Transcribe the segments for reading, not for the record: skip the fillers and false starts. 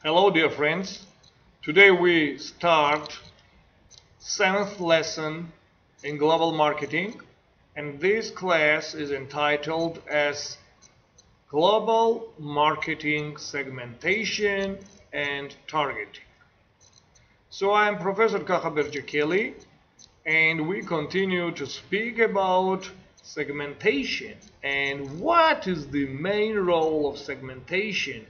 Hello dear friends, today we start 7th lesson in global marketing, and this class is entitled as Global Marketing Segmentation and Targeting. So I am Professor Kakhaber Djakeli, and we continue to speak about segmentation and what is the main role of segmentation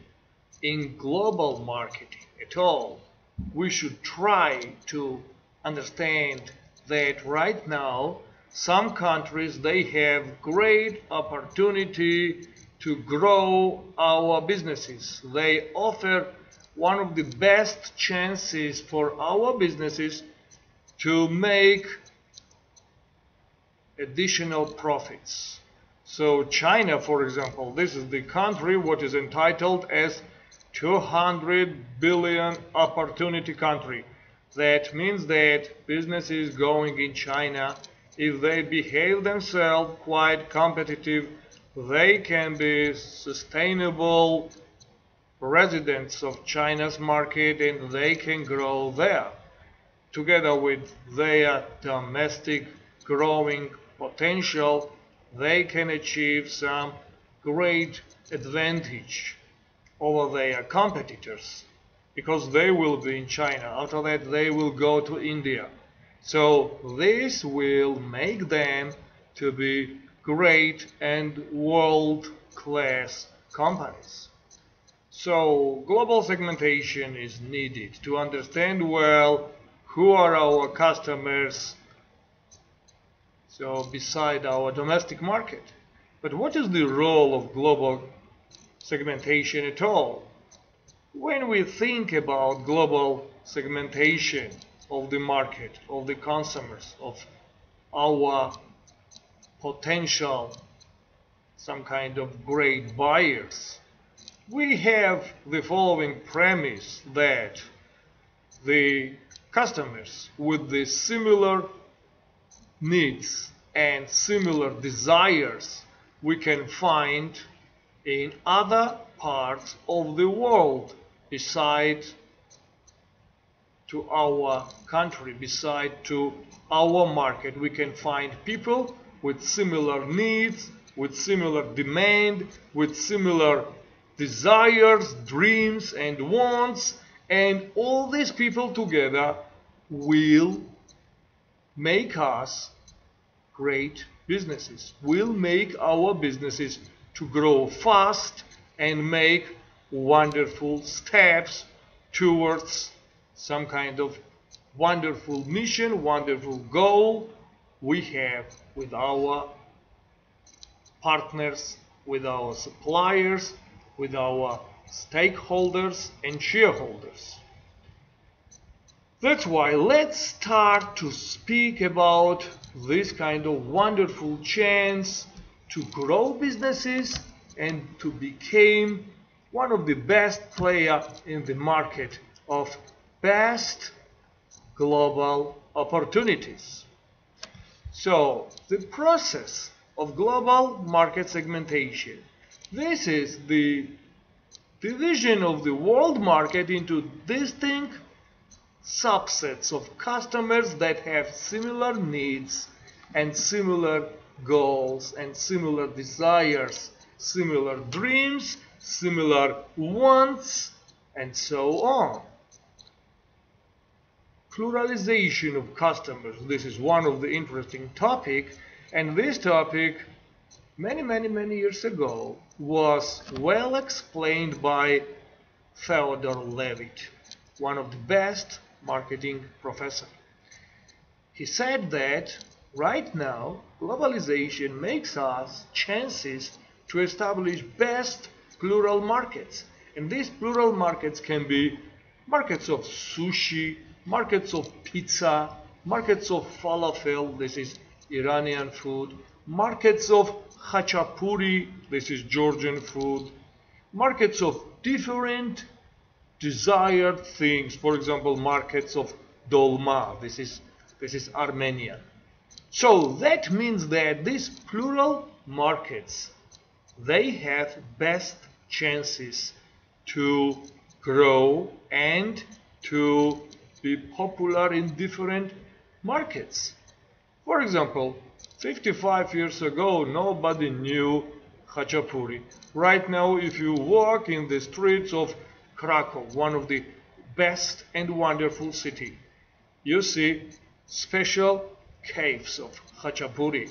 in global marketing at all. We should try to understand that right now some countries they have great opportunity to grow our businesses. They offer one of the best chances for our businesses to make additional profits. So China, for example, this is the country what is entitled as 200 billion opportunity country. That means that businesses going in China, if they behave themselves quite competitive, they can be sustainable residents of China's market and they can grow there. Together with their domestic growing potential, they can achieve some great advantage over their competitors because they will be in China. After that, they will go to India. So this will make them to be great and world-class companies. So global segmentation is needed to understand well who are our customers, so beside our domestic market. But what is the role of global segmentation at all? When we think about global segmentation of the market, of the consumers, of our potential some kind of great buyers, we have the following premise that the customers with the similar needs and similar desires we can find in other parts of the world beside to our country, beside to our market. We can find people with similar needs, with similar demand, with similar desires, dreams and wants, and all these people together will make us great businesses, will make our businesses to grow fast and make wonderful steps towards some kind of wonderful mission, wonderful goal we have with our partners, with our suppliers, with our stakeholders and shareholders. That's why let's start to speak about this kind of wonderful chance to grow businesses and to become one of the best players in the market of best global opportunities. So the process of global market segmentation, this is the division of the world market into distinct subsets of customers that have similar needs and similar goals and similar desires, similar dreams, similar wants, and so on. Pluralization of customers, this is one of the interesting topics, and this topic many years ago was well explained by Theodore Levitt, one of the best marketing professors. He said that right now globalization makes us chances to establish best plural markets, and these plural markets can be markets of sushi, markets of pizza, markets of falafel, this is Iranian food, markets of khachapuri, this is Georgian food, markets of different desired things, for example markets of dolma, this is Armenian. So that means that these plural markets, they have best chances to grow and to be popular in different markets. For example, 55 years ago, nobody knew khachapuri. Right now, if you walk in the streets of Krakow, one of the best and wonderful cities, you see special caves of khachapuri.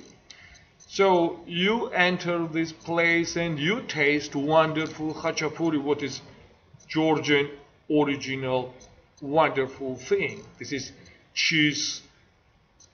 So you enter this place and you taste wonderful khachapuri, what is Georgian original wonderful thing. This is cheese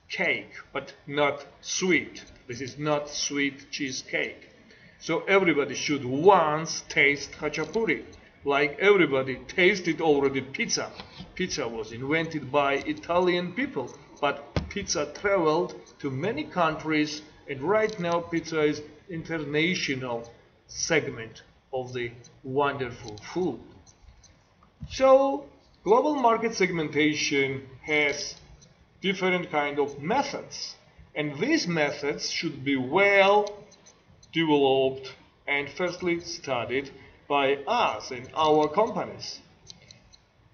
cake, but not sweet. This is not sweet cheesecake. So everybody should once taste khachapuri, like everybody tasted already pizza. Pizza was invented by Italian people, but pizza traveled to many countries, and right now pizza is international segment of the wonderful food. So global market segmentation has different kind of methods, and these methods should be well developed and firstly studied by us and our companies.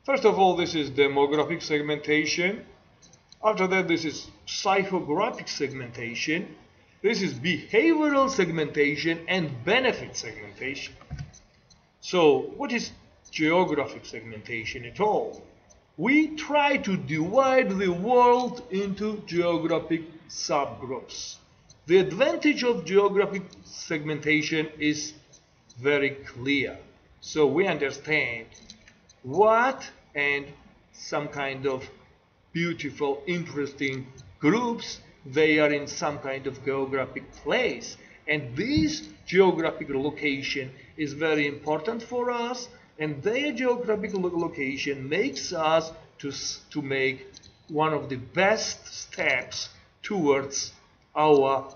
First of all, this is demographic segmentation. After that, this is psychographic segmentation. This is behavioral segmentation and benefit segmentation. So what is geographic segmentation at all? We try to divide the world into geographic subgroups. The advantage of geographic segmentation is very clear. So we understand what and some kind of beautiful, interesting groups, they are in some kind of geographic place. And this geographic location is very important for us, and their geographic location makes us to make one of the best steps towards our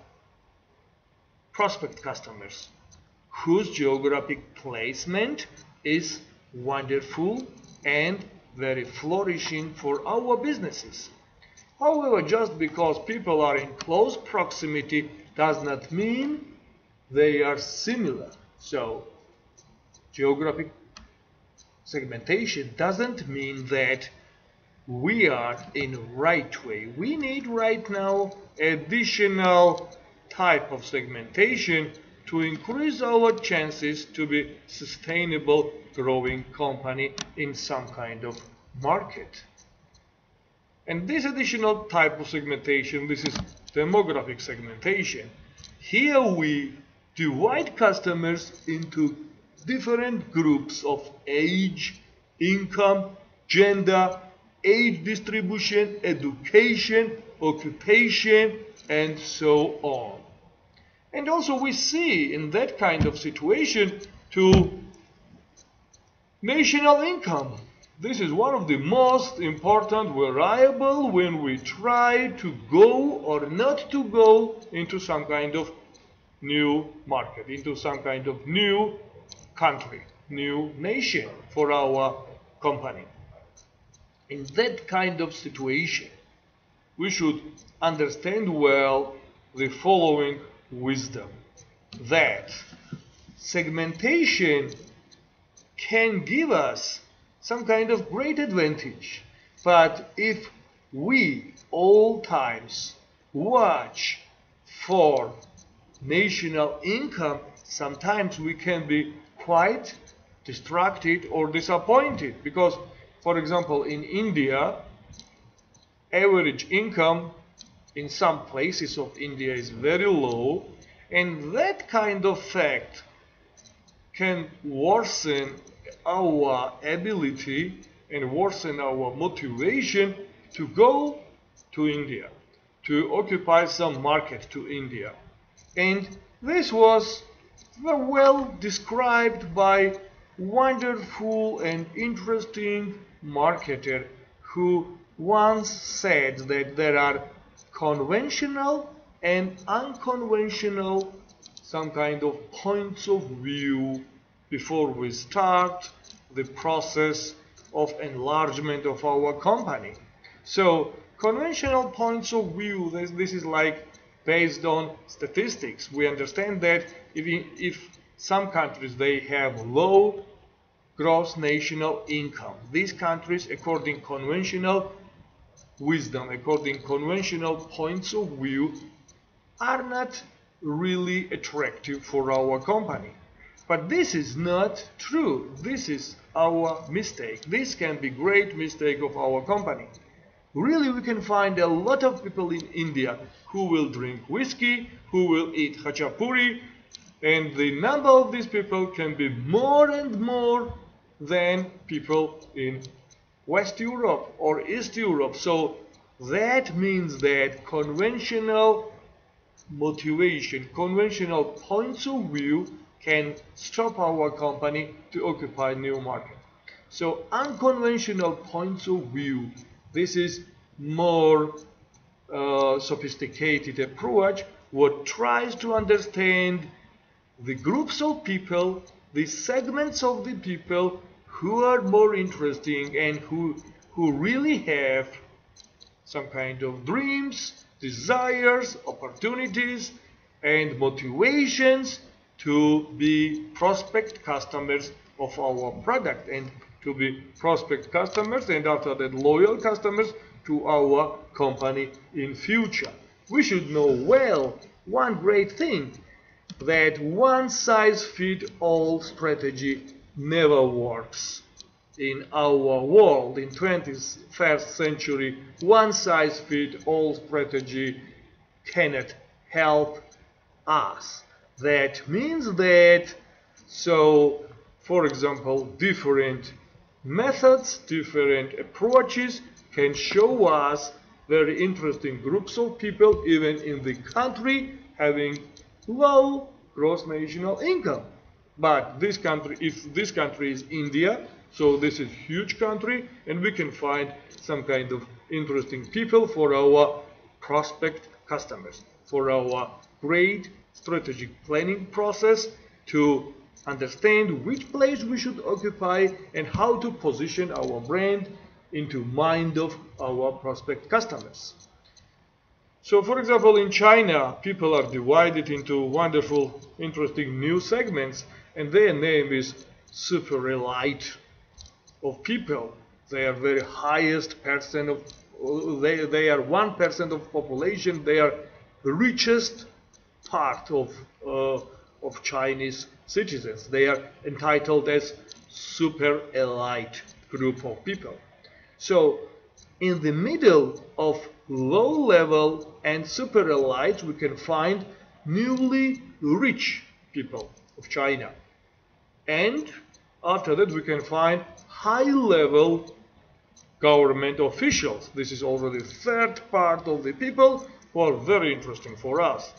prospect customers, whose geographic placement is wonderful and very flourishing for our businesses. However, just because people are in close proximity does not mean they are similar. So geographic segmentation doesn't mean that we are in right way. We need right now additional type of segmentation to increase our chances to be sustainable growing company in some kind of market. And this additional type of segmentation, this is demographic segmentation. Here we divide customers into different groups of age, income, gender, age distribution, education, occupation, and so on. And also we see in that kind of situation to national income. This is one of the most important variable when we try to go or not to go into some kind of new market, into some kind of new country, new nation for our company. In that kind of situation, we should understand well the following wisdom, that segmentation can give us some kind of great advantage, but if we all times watch for national income, sometimes we can be quite distracted or disappointed, because for example in India, average income in some places of India is very low, and that kind of fact can worsen our ability and worsen our motivation to go to India, to occupy some market to India. And this was well described by wonderful and interesting marketer who once said that there are conventional and unconventional some kind of points of view before we start the process of enlargement of our company. So conventional points of view, this is like based on statistics. We understand that if some countries they have low gross national income. These countries, according conventional wisdom, according conventional points of view, are not really attractive for our company. But this is not true. This is our mistake. This can be great mistake of our company. Really, we can find a lot of people in India who will drink whiskey, who will eat khachapuri, and the number of these people can be more and more than people in West Europe or East Europe. So that means that conventional motivation, conventional points of view can stop our company to occupy new market. So unconventional points of view, this is more sophisticated approach what tries to understand the groups of people, the segments of the people who are more interesting and who really have some kind of dreams, desires, opportunities, and motivations to be prospect customers of our product, and to be prospect customers, and after that loyal customers to our company in future. We should know well one great thing, that one size fits all strategy never works. In our world, in 21st century, one size fits all strategy cannot help us. That means that, so for example, different methods, different approaches can show us very interesting groups of people even in the country having low gross national income. But this country, if this country is India, so this is huge country, and we can find some kind of interesting people for our prospect customers, for our great strategic planning process to understand which place we should occupy and how to position our brand into mind of our prospect customers. So for example, in China, people are divided into wonderful, interesting new segments, and their name is super elite of people. They are very highest percent of, they are 1% of population. They are the richest part of Chinese citizens. They are entitled as super elite group of people. So in the middle of low level and super elite, we can find newly rich people of China. And after that, we can find high level government officials. This is already the third part of the people who are very interesting for us.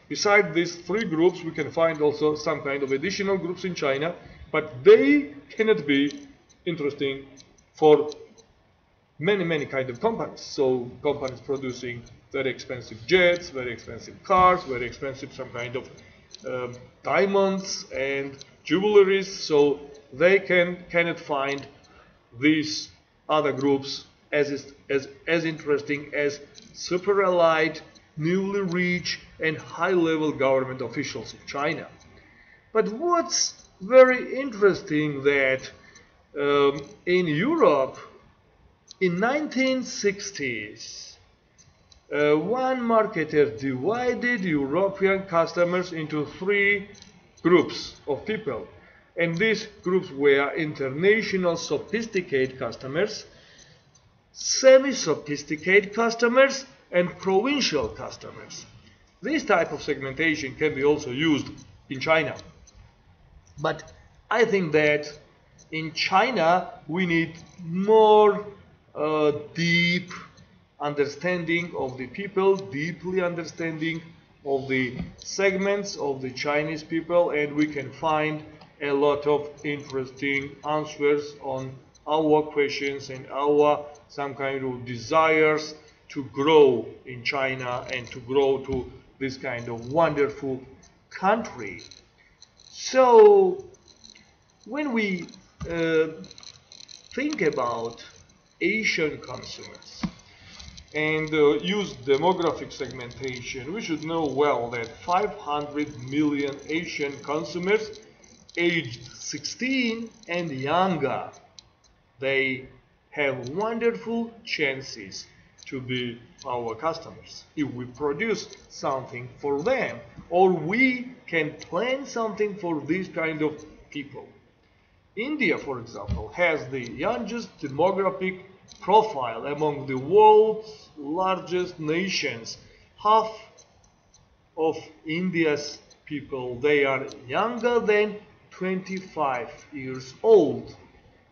Besides these three groups, we can find also some kind of additional groups in China, but they cannot be interesting for many kind of companies. So companies producing very expensive jets, very expensive cars, very expensive some kind of diamonds and jewelries. So they cannot find these other groups as interesting as super elite, newly rich and high-level government officials of China. But what's very interesting that in Europe, in 1960s, one marketer divided European customers into three groups of people. And these groups were international sophisticated customers, semi-sophisticated customers, and provincial customers. This type of segmentation can be also used in China. But I think that in China we need more deep understanding of the people, deeply understanding of the segments of the Chinese people, and we can find a lot of interesting answers on our questions and our some kind of desires to grow in China and to grow to this kind of wonderful country. So when we think about Asian consumers and use demographic segmentation, we should know well that 500 million Asian consumers aged 16 and younger. They have wonderful chances to be our customers if we produce something for them, or we can plan something for these kind of people. India, for example, has the youngest demographic profile among the world's largest nations. Half of India's people, they are younger than 25 years old.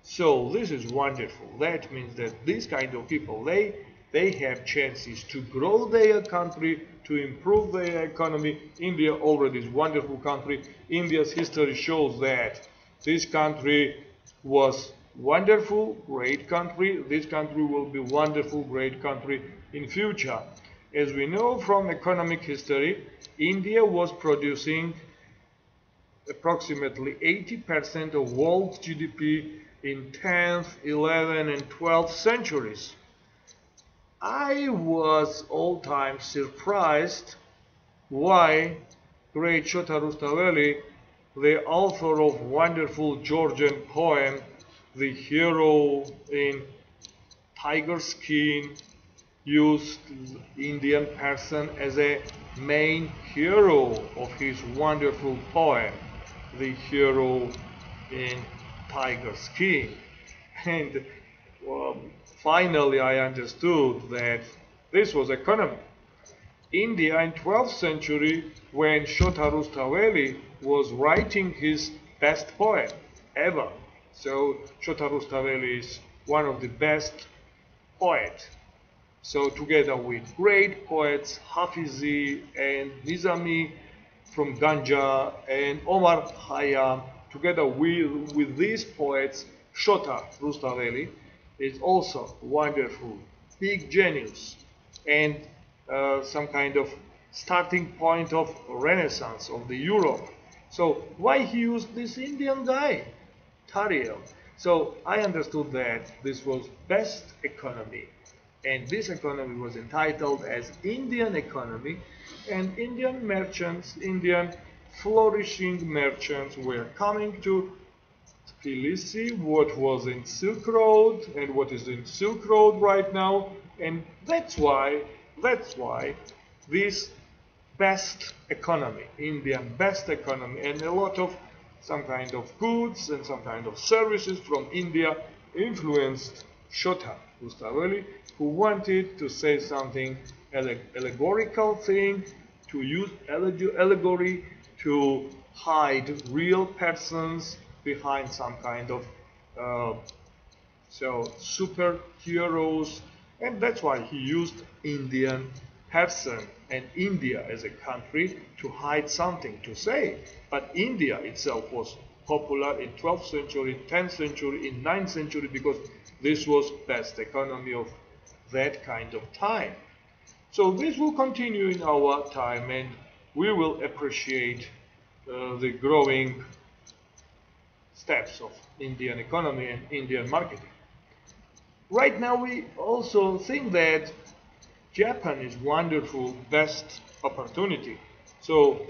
So this is wonderful. That means that these kind of people, they have chances to grow their country, to improve their economy. India already is a wonderful country. India's history shows that this country was wonderful, great country. This country will be wonderful, great country in future. As we know from economic history, India was producing approximately 80% of world GDP in 10th, 11th, and 12th centuries. I was all time surprised why great Shota Rustaveli, the author of wonderful Georgian poem, The Hero in Tiger Skin, used Indian person as a main hero of his wonderful poem, The Hero in Tiger Skin. And finally I understood that this was economy. India in 12th century, when Shota Rustaveli was writing his best poem ever. So Shota Rustaveli is one of the best poets. So together with great poets Hafizi and Nizami from Ganja and Omar Khayyam, together with these poets, Shota Rustaveli is also wonderful, big genius, and some kind of starting point of Renaissance of the Europe. So why he used this Indian guy, Tariel? So I understood that this was best economy, and this economy was entitled as Indian economy, and Indian merchants, Indian flourishing merchants were coming to Tbilisi, what was in Silk Road and what is in Silk Road right now, and that's why this best economy, Indian best economy, and a lot of some kind of goods and some kind of services from India influenced Shota Rustaveli, who wanted to say something allegorical thing, to use allegory to hide real persons behind some kind of superheroes, and that's why he used Indian person and India as a country to hide something to say. But India itself was popular in 12th century, 10th century, in 9th century, because this was best economy of that kind of time. So this will continue in our time, and we will appreciate the growing steps of Indian economy and Indian marketing. Right now we also think that Japan is wonderful, best opportunity. So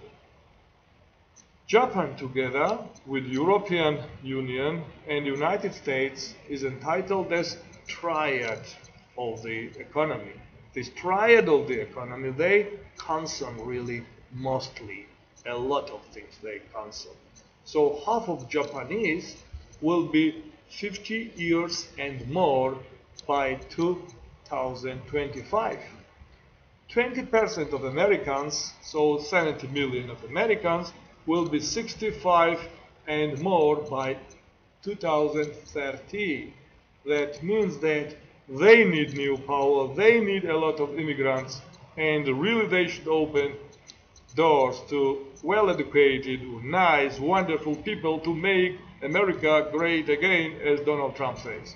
Japan together with European Union and United States is entitled as triad of the economy. This triad of the economy, they consume really mostly a lot of things they consume. So half of Japanese will be 50 years and more by 2025. 20% of Americans, so 70 million of Americans, will be 65 and more by 2030. That means that they need new power, they need a lot of immigrants, and really they should open doors to well-educated, nice, wonderful people to make America great again, as Donald Trump says.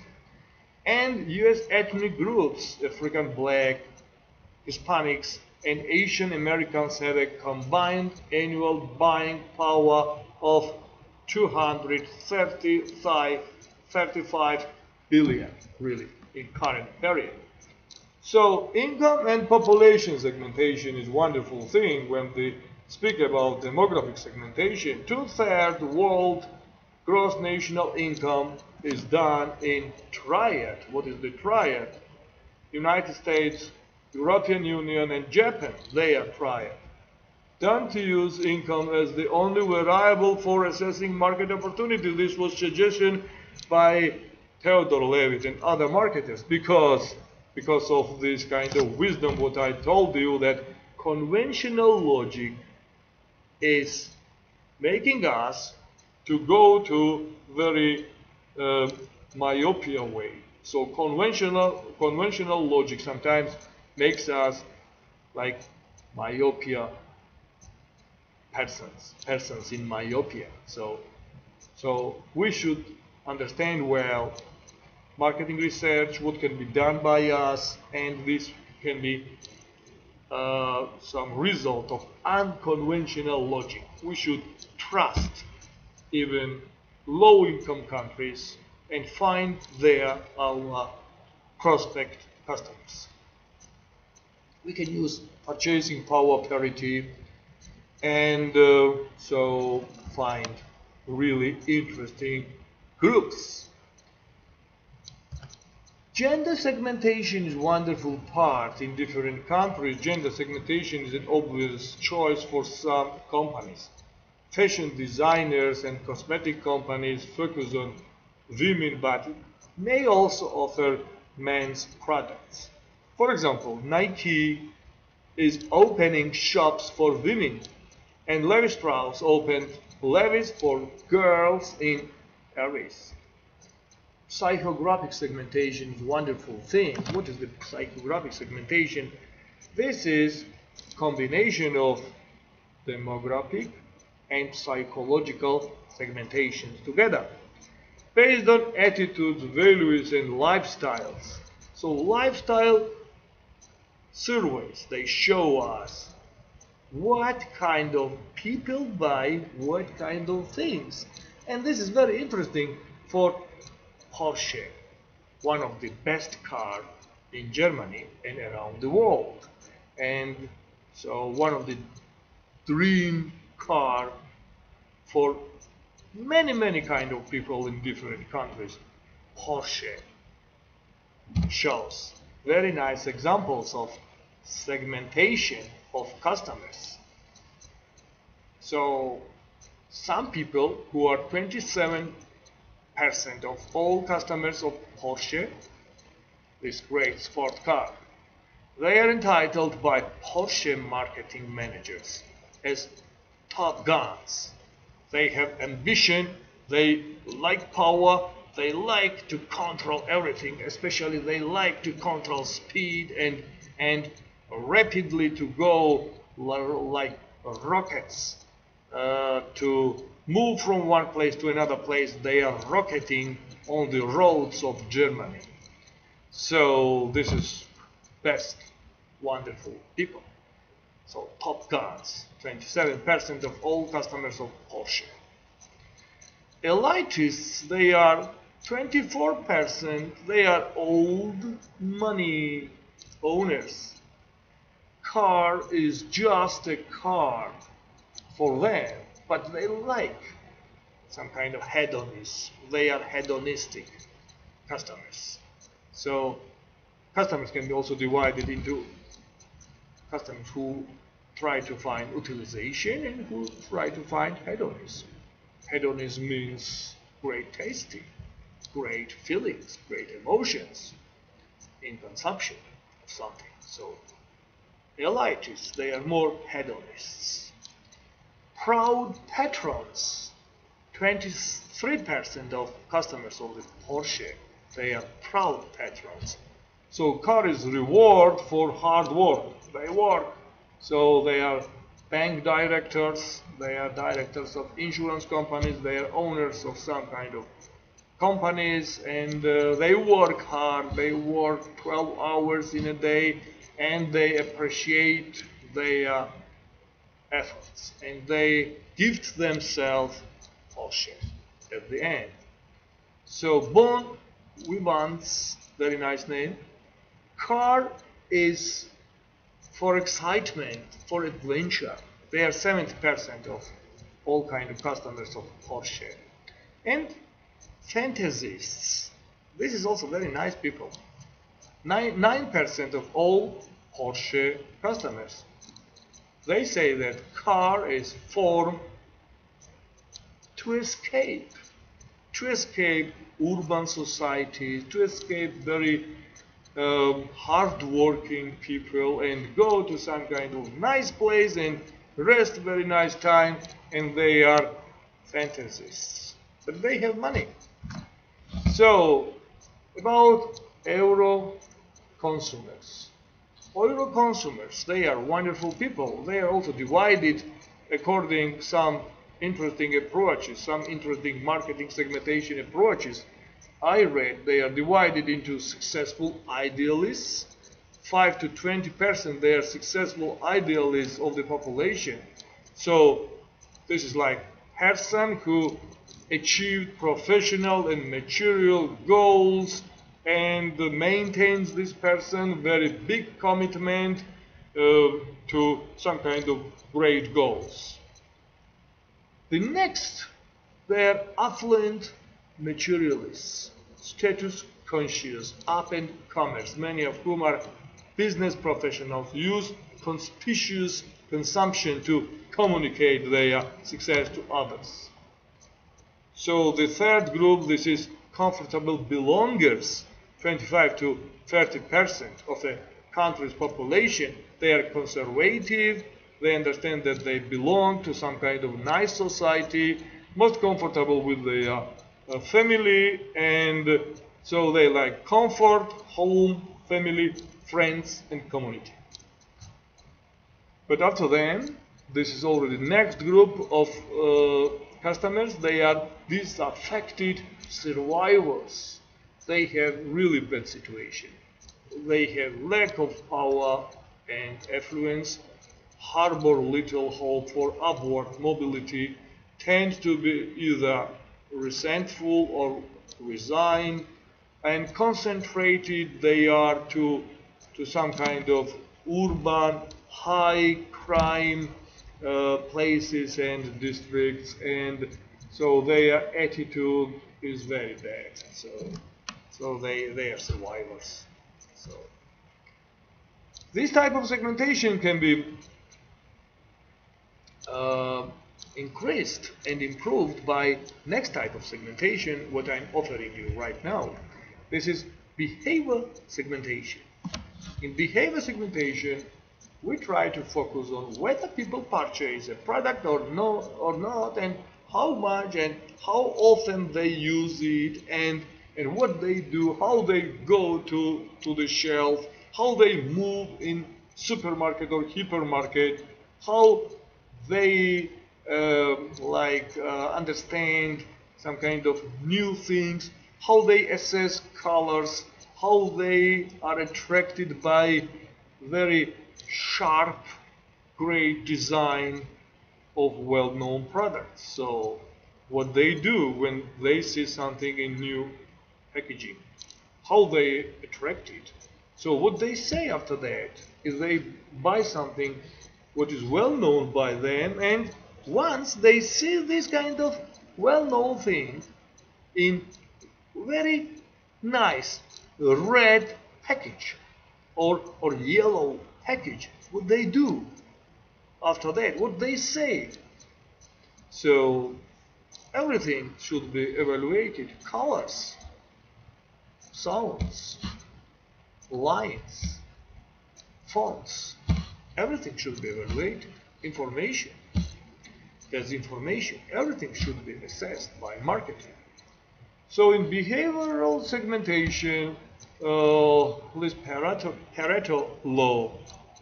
And US ethnic groups, African, Black, Hispanics, and Asian Americans have a combined annual buying power of 235 billion, really, in current period. So income and population segmentation is a wonderful thing when the speak about demographic segmentation, 2/3 world gross national income is done in triad. What is the triad? United States, European Union, and Japan, they are triad. Don't use income as the only variable for assessing market opportunity. This was suggestion by Theodore Levitt and other marketers because of this kind of wisdom, what I told you, that conventional logic is making us to go to very myopia way. So conventional logic sometimes makes us like myopia persons in myopia. So we should understand well marketing research, what can be done by us, and this can be some result of unconventional logic. We should trust even low-income countries and find there our prospect customers. We can use purchasing power parity and so find really interesting groups. Gender segmentation is a wonderful part in different countries. Gender segmentation is an obvious choice for some companies. Fashion designers and cosmetic companies focus on women, but may also offer men's products. For example, Nike is opening shops for women, and Levi Strauss opened Levi's for girls in Paris. Psychographic segmentation is a wonderful thing. What is the psychographic segmentation? This is a combination of demographic and psychological segmentations together, based on attitudes, values, and lifestyles. So lifestyle surveys, they show us what kind of people buy what kind of things. And this is very interesting for Porsche, one of the best cars in Germany and around the world. And so one of the dream car for many kind of people in different countries. Porsche shows very nice examples of segmentation of customers. So some people who are 27% of all customers of Porsche, this great sport car, they are entitled by Porsche marketing managers as top guns. They have ambition, they like power, they like to control everything, especially they like to control speed and rapidly to go like rockets to move from one place to another place. They are rocketing on the roads of Germany. So this is best wonderful people. So top guns, 27% of all customers of Porsche. Elitists, they are 24%, they are old money owners. Car is just a car for them, but they like some kind of hedonism. They are hedonistic customers. So customers can be also divided into customers who try to find utilization and who try to find hedonism. Hedonism means great tasting, great feelings, great emotions in consumption of something. So elitists, they are more hedonists. Proud patrons, 23% of customers of the Porsche, they are proud patrons. So car is reward for hard work. They work. So they are bank directors, they are directors of insurance companies, they are owners of some kind of companies, and they work hard. They work 12 hours in a day, and they appreciate their efforts, and they gift themselves Porsche at the end. So Bon Vivants, very nice name. Car is for excitement, for adventure. They are 70% of all kind of customers of Porsche. And fantasists. This is also very nice people. 9% of all Porsche customers. They say that car is formed to escape urban society, to escape very hard-working people and go to some kind of nice place and rest very nice time, and they are fantasists. But they have money. So, about Euro consumers. Euro consumers, they are wonderful people. They are also divided according some interesting approaches, some interesting marketing segmentation approaches. I read they are divided into successful idealists. 5 to 20% they are successful idealists of the population. So this is like person who achieved professional and material goals and maintains this person very big commitment to some kind of great goals. The next, they are affluent materialists, status conscious, up-and-comers, many of whom are business professionals, use conspicuous consumption to communicate their success to others. So the third group, this is comfortable belongers, 25 to 30% of a country's population. They are conservative, they understand that they belong to some kind of nice society, most comfortable with their family, and so they like comfort, home, family, friends, and community. But after them, this is already the next group of customers. They are disaffected survivors. They have really bad situation. They have lack of power and affluence, harbor little hope for upward mobility, tend to be either resentful or resigned, and concentrated they are to some kind of urban high crime places and districts, and so their attitude is very bad. So they are survivors. So this type of segmentation can be increased and improved by next type of segmentation, what I'm offering you right now. This is behavior segmentation. In behavior segmentation, we try to focus on whether people purchase a product or not, and how much and how often they use it, and what they do, how they go to the shelf, how they move in supermarket or hypermarket, how they understand some kind of new things, how they assess colors, how they are attracted by very sharp, great design of well-known products. So what they do when they see something in new packaging, how they attract it. So what they say after that is they buy something what is well known by them, and once they see this kind of well-known thing in very nice red package or yellow package, what they do after that, what they say. So everything should be evaluated: colors, sounds, lines, fonts, everything should be evaluated. Information, there's information, everything should be assessed by marketing. So in behavioral segmentation, this Pareto law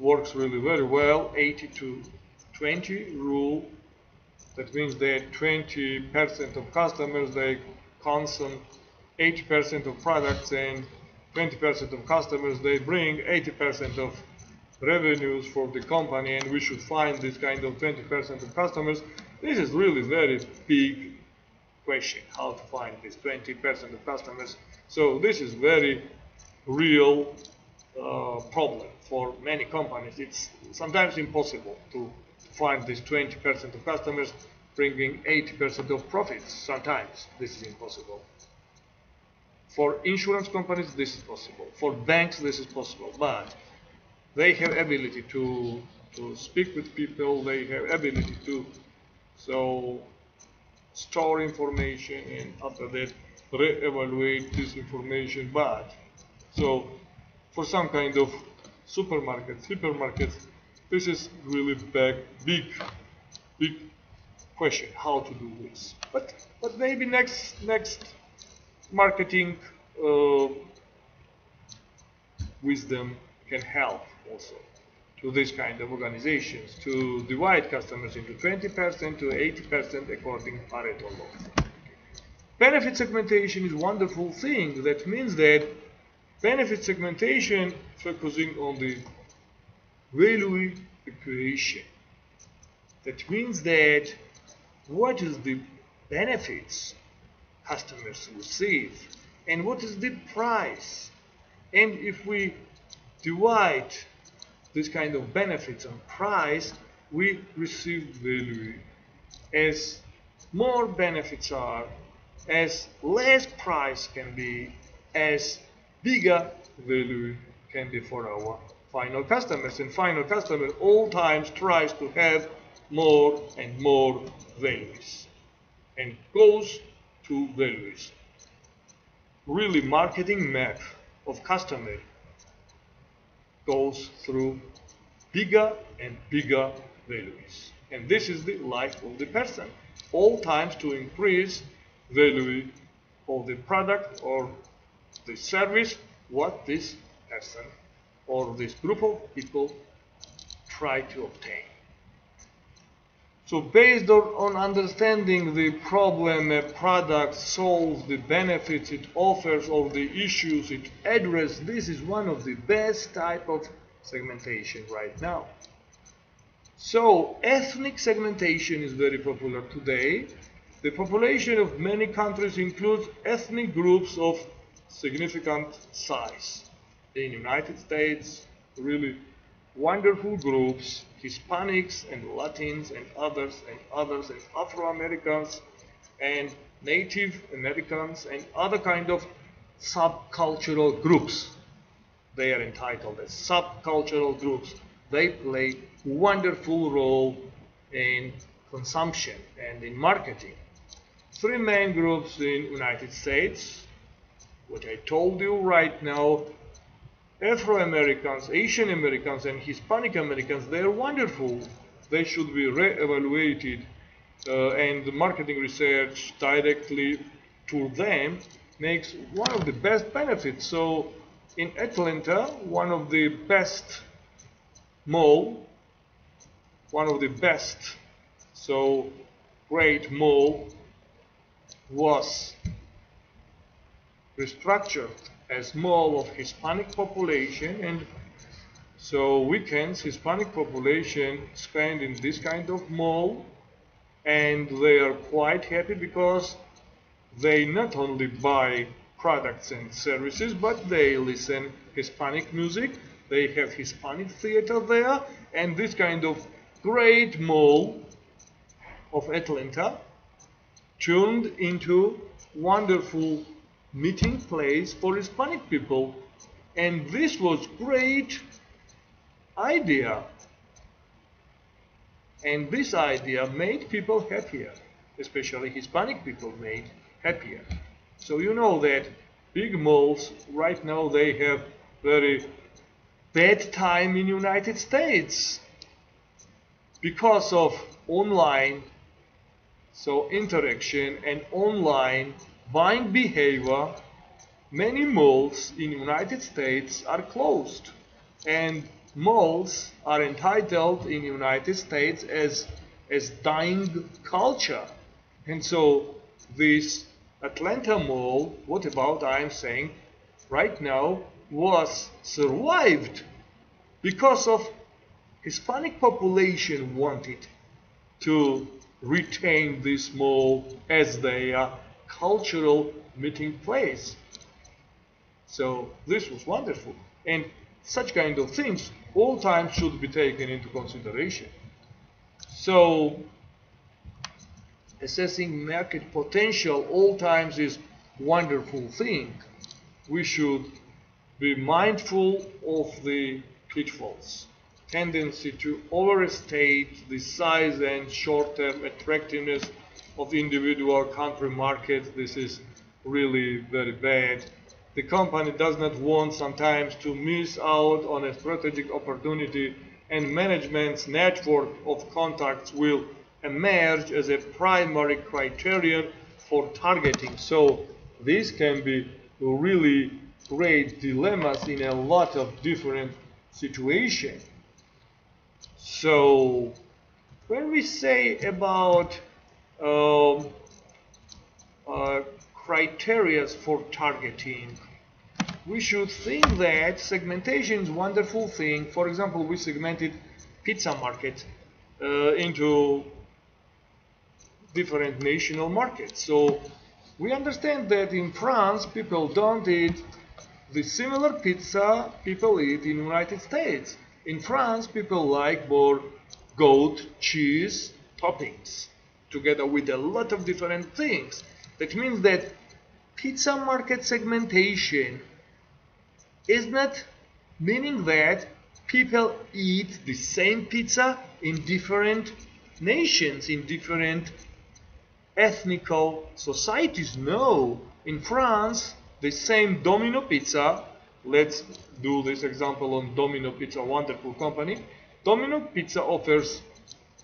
works really very well. 80 to 20 rule. That means that 20% of customers, they consume 80% of products, and 20% of customers, they bring 80% of revenues for the company, and we should find this kind of 20% of customers. This is really very big question, how to find this 20% of customers. So this is very real problem for many companies. It's sometimes impossible to find this 20% of customers bringing 80% of profits. Sometimes this is impossible. For insurance companies, this is possible. For banks, this is possible. But they have ability to speak with people. They have ability to store information, and after that re-evaluate this information. But for some kind of supermarkets, this is really big question how to do this. But maybe next marketing wisdom can help also to this kind of organizations to divide customers into 20% to 80% according to Pareto law. Benefit segmentation is a wonderful thing. That means that benefit segmentation focusing on the value equation. That means that what is the benefits customers receive and what is the price. And if we divide this kind of benefits on price, we receive value. As more benefits are, as less price can be, as bigger value can be for our final customers. And final customer all times tries to have more and more values and goes to values. Really, marketing map of customer goes through bigger and bigger values. And this is the life of the person. All times to increase value of the product or the service what this person or this group of people try to obtain. So based on understanding the problem a product solves, the benefits it offers, or the issues it addresses, this is one of the best type of segmentation right now. So ethnic segmentation is very popular today. The population of many countries includes ethnic groups of significant size. In the United States, really wonderful groups, Hispanics and Latins and others and Afro-Americans and Native Americans and other kind of subcultural groups. They are entitled as subcultural groups. They play wonderful role in consumption and in marketing. Three main groups in United States, what I told you right now, Afro-Americans, Asian Americans, and Hispanic Americans, they are wonderful. They should be re-evaluated and the marketing research directly to them makes one of the best benefits. So in Atlanta, one of the best mall, great mall was restructured as mall of Hispanic population, and so weekends Hispanic population spend in this kind of mall, and they are quite happy because they not only buy products and services, but they listen Hispanic music, they have Hispanic theater there, and this kind of great mall of Atlanta turned into wonderful meeting place for Hispanic people. And this was great idea. And this idea made people happier, especially Hispanic people made happier. So you know that big malls right now, they have very bad time in United States because of online interaction and online buying behavior. Many malls in United States are closed, and malls are entitled in United States as dying culture. And so this Atlanta mall, what about I am saying right now, was survived because of Hispanic population wanted to retain this mall as their cultural meeting place. So this was wonderful, and such kind of things all times should be taken into consideration. So assessing market potential all times is wonderful thing. We should be mindful of the pitfalls. Tendency to overstate the size and short-term attractiveness of individual country markets. This is really very bad. The company does not want sometimes to miss out on a strategic opportunity, and management's network of contacts will emerge as a primary criterion for targeting. So this can be really great dilemmas in a lot of different situations. So when we say about criteria for targeting, we should think that segmentation is a wonderful thing. For example, we segmented pizza market into different national markets. So we understand that in France people don't eat the similar pizza people eat in the United States. In France people like more goat cheese toppings together with a lot of different things. That means that pizza market segmentation is not meaning that people eat the same pizza in different nations, in different ethnical societies. No, in France, the same Domino Pizza, let's do this example on Domino Pizza, wonderful company. Domino Pizza offers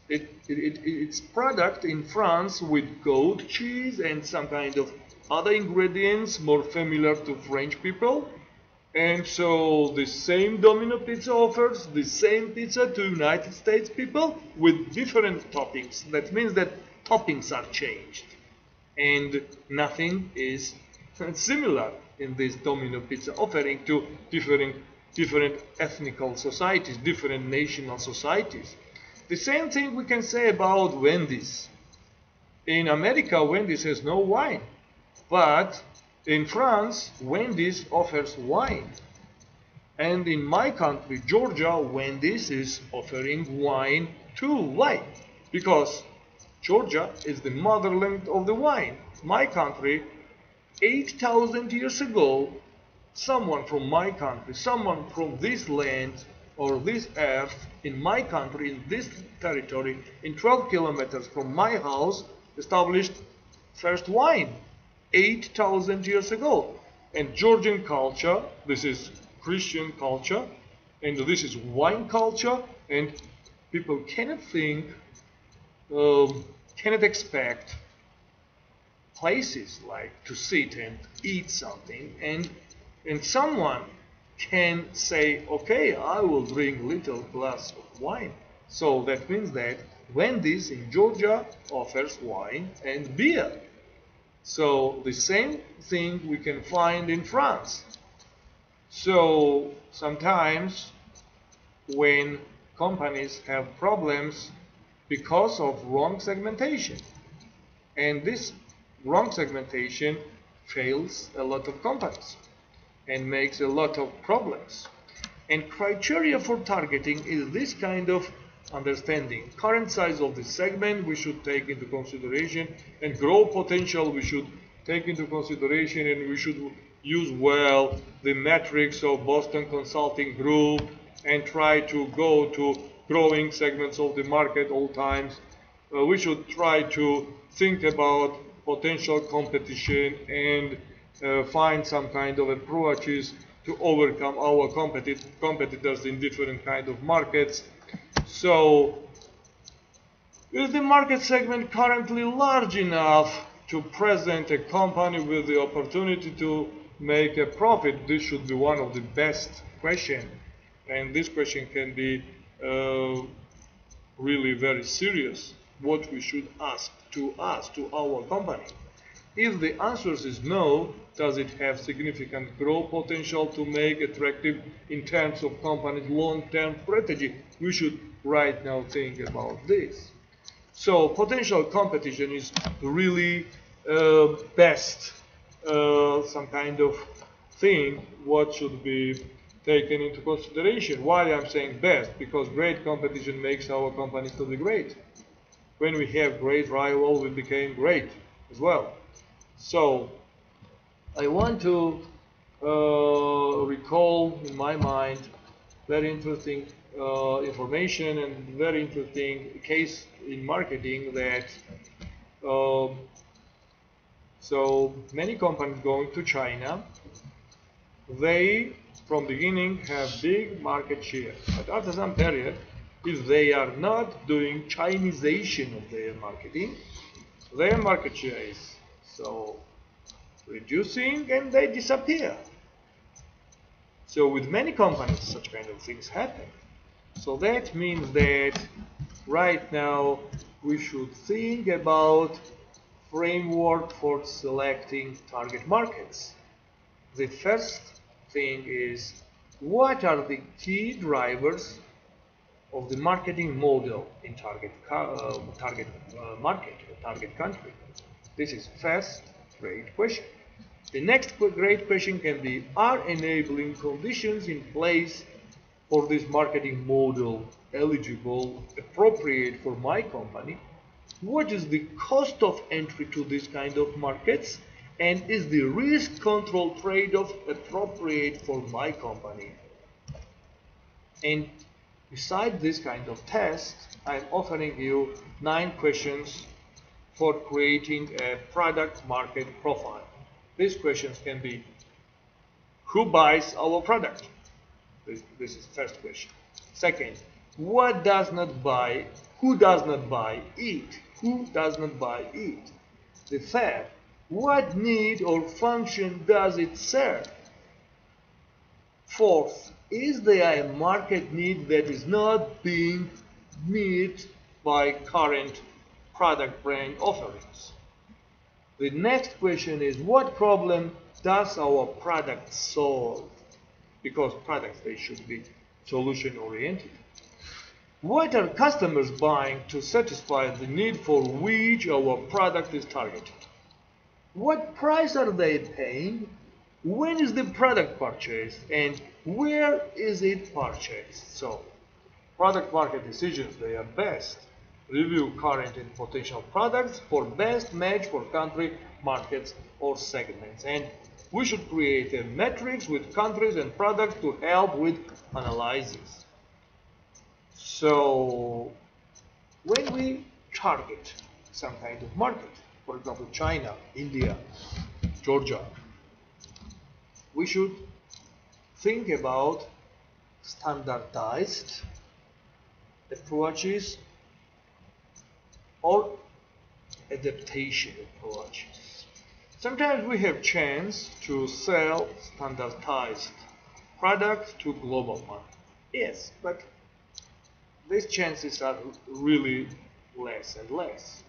its product in France with goat cheese and some kind of other ingredients more familiar to French people. And so the same Domino Pizza offers the same pizza to United States people with different toppings. That means that toppings are changed and nothing is similar in this Domino Pizza offering to different ethnical societies, different national societies. The same thing we can say about Wendy's. In America, Wendy's has no wine, but in France, Wendy's offers wine. And in my country, Georgia, Wendy's is offering wine too. Why? Because Georgia is the motherland of the wine. My country, 8,000 years ago, someone from my country, someone from this land or this earth, in my country, in this territory, in 12 kilometers from my house, established first wine. 8,000 years ago. And Georgian culture, this is Christian culture, and this is wine culture, and people cannot think, cannot expect places like to sit and eat something, and someone can say, okay, I will drink little glass of wine. So that means that Wendy's in Georgia offers wine and beer. So the same thing we can find in France. So sometimes when companies have problems because of wrong segmentation, and this wrong segmentation fails a lot of companies and makes a lot of problems. And criteria for targeting is this kind of understanding. Current size of the segment we should take into consideration, and growth potential we should take into consideration, and we should use well the metrics of Boston Consulting Group and try to go to growing segments of the market all times. We should try to think about potential competition and find some kind of approaches to overcome our competitors in different kind of markets. So, is the market segment currently large enough to present a company with the opportunity to make a profit? This should be one of the best questions, and this question can be really very serious. What we should ask to our company. If the answer is no, does it have significant growth potential to make attractive in terms of company's long-term strategy? We should right now think about this. So potential competition is really best some kind of thing what should be taken into consideration. Why I'm saying best? Because great competition makes our company to be great. when we have great rival, we became great as well. So I want to recall in my mind very interesting information and very interesting case in marketing that so many companies going to China, they from beginning have big market share, but after some period, if they are not doing Chinization of their market share is so reducing and they disappear. So with many companies such kind of things happen. So that means that right now we should think about framework for selecting target markets. The first thing is, what are the key drivers of the marketing model in target market or target country? This is first great question. The next great question can be, are enabling conditions in place for this marketing model eligible, appropriate for my company? What is the cost of entry to this kind of markets? And is the risk control trade-off appropriate for my company? And beside this kind of test, I'm offering you 9 questions for creating a product market profile. These questions can be, who buys our product? This is the first question. Second, what does not buy? Who does not buy it? Who does not buy it? The third, what need or function does it serve? Fourth, is there a market need that is not being met by current product brand offerings? The next question is, what problem does our product solve? Because products, they should be solution oriented. What are customers buying to satisfy the need for which our product is targeted? What price are they paying? When is the product purchased? And where is it purchased? So, product market decisions, they are best. Review current and potential products for best match for country, markets, or segments. And we should create a matrix with countries and products to help with analysis. So, when we target some kind of market, for example, China, India, Georgia, we should think about standardized approaches or adaptation approaches. Sometimes we have chance to sell standardized products to global market. Yes, but these chances are really less and less.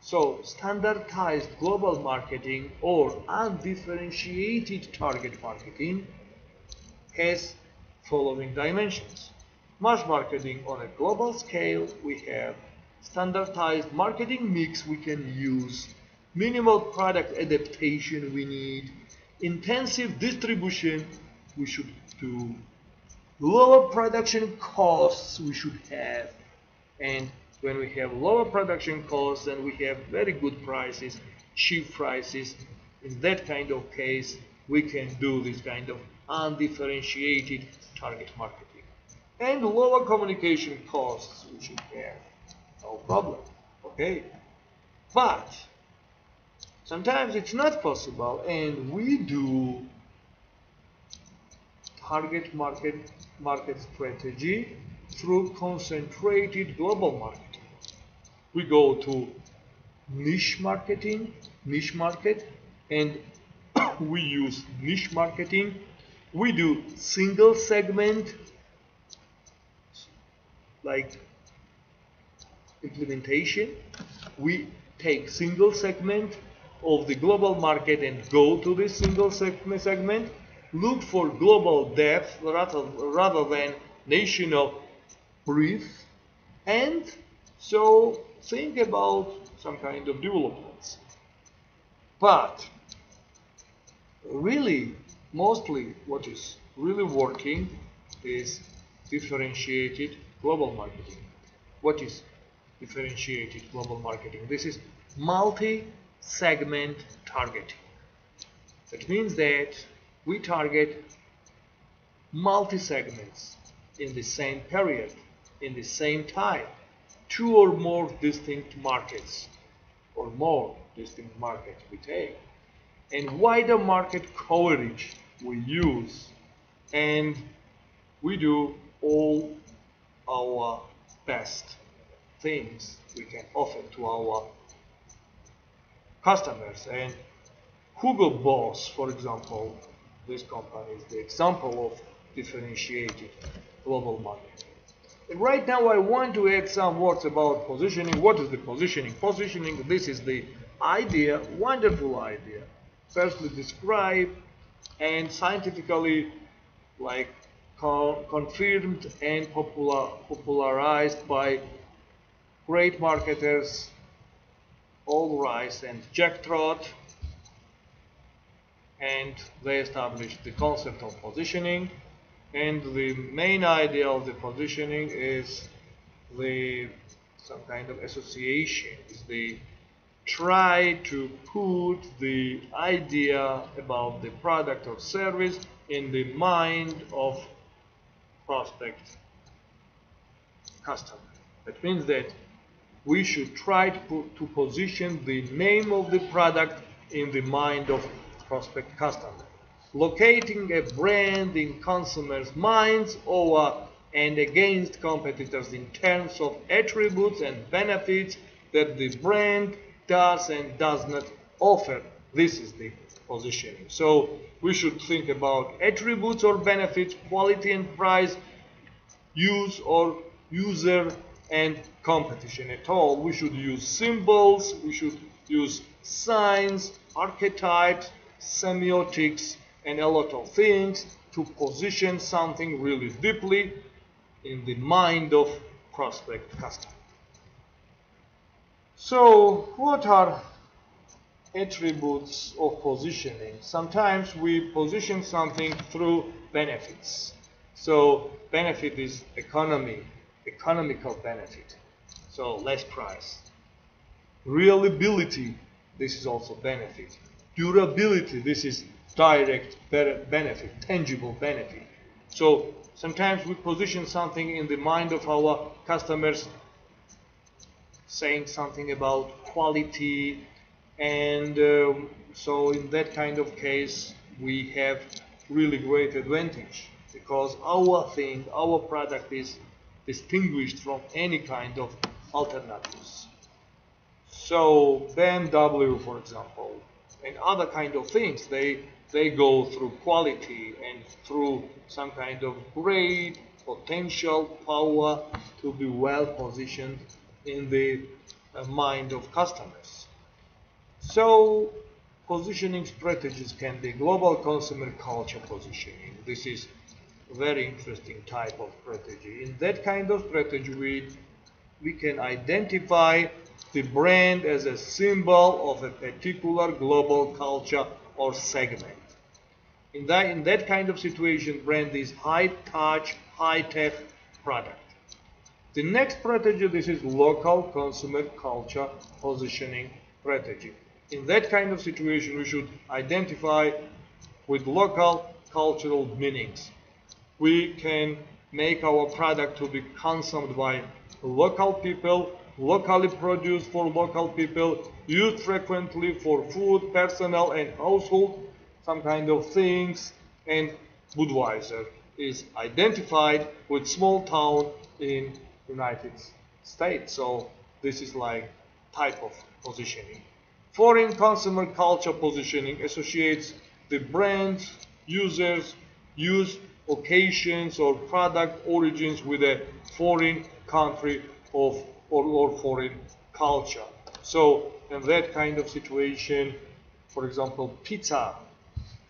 So standardized global marketing or undifferentiated target marketing has following dimensions. Mass marketing on a global scale, we have standardized marketing mix we can use, minimal product adaptation we need, intensive distribution we should do, lower production costs we should have, and when we have lower production costs and we have very good prices, cheap prices, in that kind of case we can do this kind of undifferentiated target marketing. And lower communication costs we should have, no problem, okay? But sometimes it's not possible and we do target market strategy through concentrated global marketing. We go to niche market, and we use niche marketing. We do single segment, like implementation. We take single segment of the global market and go to this single segment. Look for global depth rather than national breadth, and so think about some kind of developments. But really, mostly what is really working is differentiated global marketing. What is differentiated global marketing. This is multi-segment targeting. That means that we target multi-segments in the same period, in the same time, 2 or more distinct markets, or more distinct markets we take, and wider market coverage we use, and we do all our best things we can offer to our customers. And Hugo Boss, for example, this company is the example of differentiated global marketing. And right now I want to add some words about positioning. What is the positioning? Positioning, this is the idea, wonderful idea, firstly described and scientifically confirmed and popularized by great marketers All Rice and Jack Trott, and they established the concept of positioning. And the main idea of the positioning is some kind of association, is the try to put the idea about the product or service in the mind of prospect customer. That means that we should try to position the name of the product in the mind of prospect customer, locating a brand in consumers' minds over and against competitors in terms of attributes and benefits that the brand does and does not offer. This is the positioning. So we should think about attributes or benefits, quality and price, use or user, and competition at all. We should use symbols, we should use signs, archetypes, semiotics, and a lot of things to position something really deeply in the mind of prospect customer. So what are attributes of positioning? Sometimes we position something through benefits. So benefit is economical benefit, so less price. Reliability, this is also benefit. Durability, this is direct benefit, tangible benefit. So sometimes we position something in the mind of our customers, saying something about quality, and so in that kind of case we have really great advantage, because our product is distinguished from any kind of alternatives. So BMW, for example, and other kind of things, they go through quality and through some kind of great potential power to be well positioned in the mind of customers. So positioning strategies can be global consumer culture positioning. This is a very interesting type of strategy. In that kind of strategy, we can identify the brand as a symbol of a particular global culture or segment. In that kind of situation, brand is high-touch, high-tech product. The next strategy, this is local consumer culture positioning strategy. In that kind of situation, we should identify with local cultural meanings. We can make our product to be consumed by local people, locally produced for local people, used frequently for food, personal and household, some kind of things. And Budweiser is identified with small town in United States. So this is like type of positioning. Foreign consumer culture positioning associates the brand, users, use, occasions or product origins with a foreign country or foreign culture. So in that kind of situation, for example, pizza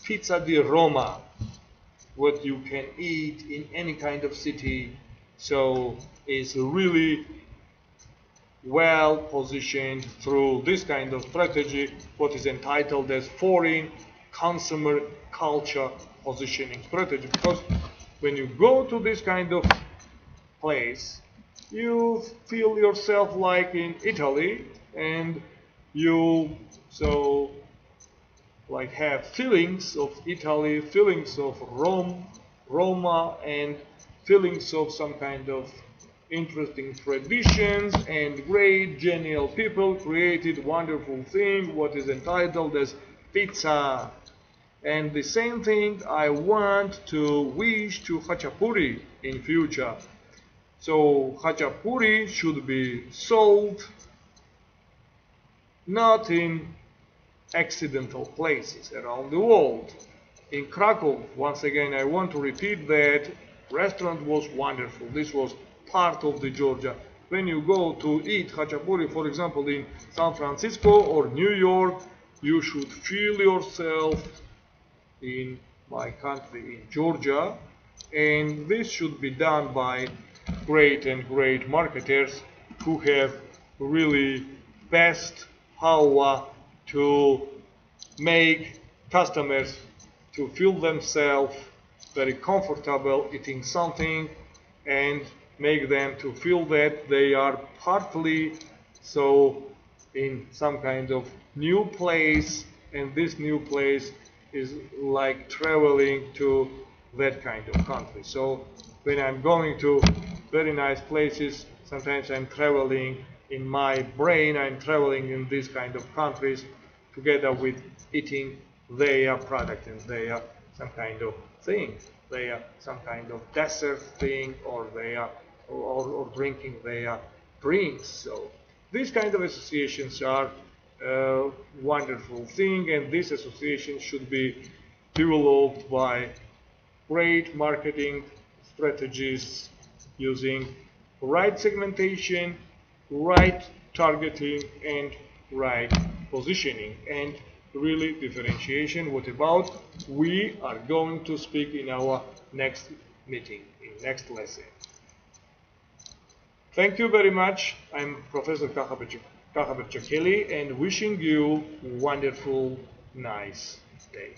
di Roma, what you can eat in any kind of city, so is really well positioned through this kind of strategy, what is entitled as foreign consumer culture positioning strategy. Because when you go to this kind of place, you feel yourself like in Italy, and you so like have feelings of Italy, feelings of Roma, and feelings of some kind of interesting traditions, and great genial people created wonderful thing what is entitled as pizza. And the same thing I want to wish to Khachapuri in future. So Khachapuri should be sold not in accidental places around the world. In Krakow, once again, I want to repeat that restaurant was wonderful. This was part of the Georgia. When you go to eat Khachapuri, for example, in San Francisco or New York, you should feel yourself in my country, in Georgia, and this should be done by great marketers who have really best how to make customers to feel themselves very comfortable eating something, and make them to feel that they are partly so in some kind of new place, and this new place is like traveling to that kind of country. So when I'm going to very nice places, sometimes I'm traveling in my brain, I'm traveling in these kind of countries together with eating their product and their some kind of thing, their some kind of dessert thing, or their or drinking their drinks. So these kind of associations are a wonderful thing, and this association should be developed by great marketing strategists using right segmentation, right targeting, and right positioning, and really differentiation. What about we are going to speak in our next meeting, in next lesson. Thank you very much. I'm Professor Kakhaber Djakeli, and wishing you wonderful, nice day.